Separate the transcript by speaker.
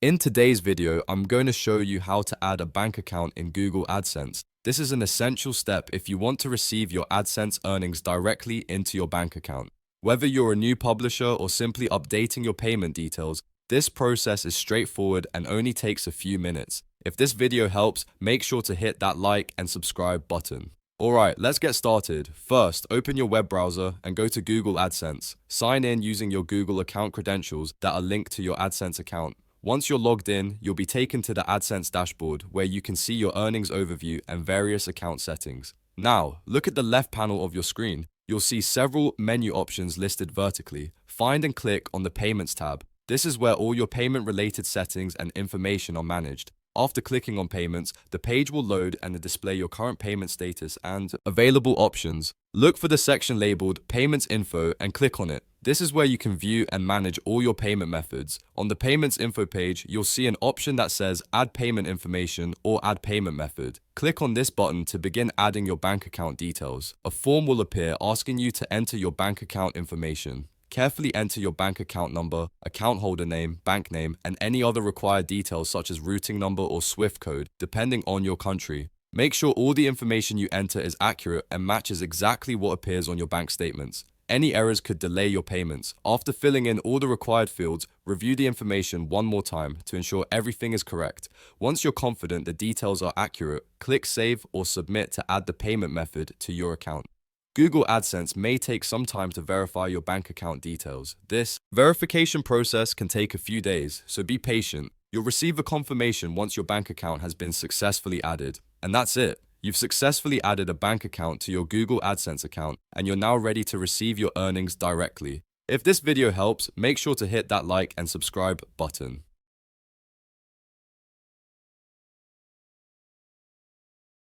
Speaker 1: In today's video, I'm going to show you how to add a bank account in Google AdSense. This is an essential step if you want to receive your AdSense earnings directly into your bank account. Whether you're a new publisher or simply updating your payment details, this process is straightforward and only takes a few minutes. If this video helps, make sure to hit that like and subscribe button. Alright, let's get started. First, open your web browser and go to Google AdSense. Sign in using your Google account credentials that are linked to your AdSense account. Once you're logged in, you'll be taken to the AdSense dashboard where you can see your earnings overview and various account settings. Now, look at the left panel of your screen. You'll see several menu options listed vertically. Find and click on the Payments tab. This is where all your payment-related settings and information are managed. After clicking on Payments, the page will load and display your current payment status and available options. Look for the section labeled Payments Info and click on it. This is where you can view and manage all your payment methods. On the Payments Info page, you'll see an option that says Add Payment Information or Add Payment Method. Click on this button to begin adding your bank account details. A form will appear asking you to enter your bank account information. Carefully enter your bank account number, account holder name, bank name, and any other required details such as routing number or SWIFT code, depending on your country. Make sure all the information you enter is accurate and matches exactly what appears on your bank statements. Any errors could delay your payments. After filling in all the required fields, review the information one more time to ensure everything is correct. Once you're confident the details are accurate, click Save or Submit to add the payment method to your account. Google AdSense may take some time to verify your bank account details. This verification process can take a few days, so be patient. You'll receive a confirmation once your bank account has been successfully added. And that's it. You've successfully added a bank account to your Google AdSense account, and you're now ready to receive your earnings directly. If this video helps, make sure to hit that like and subscribe button.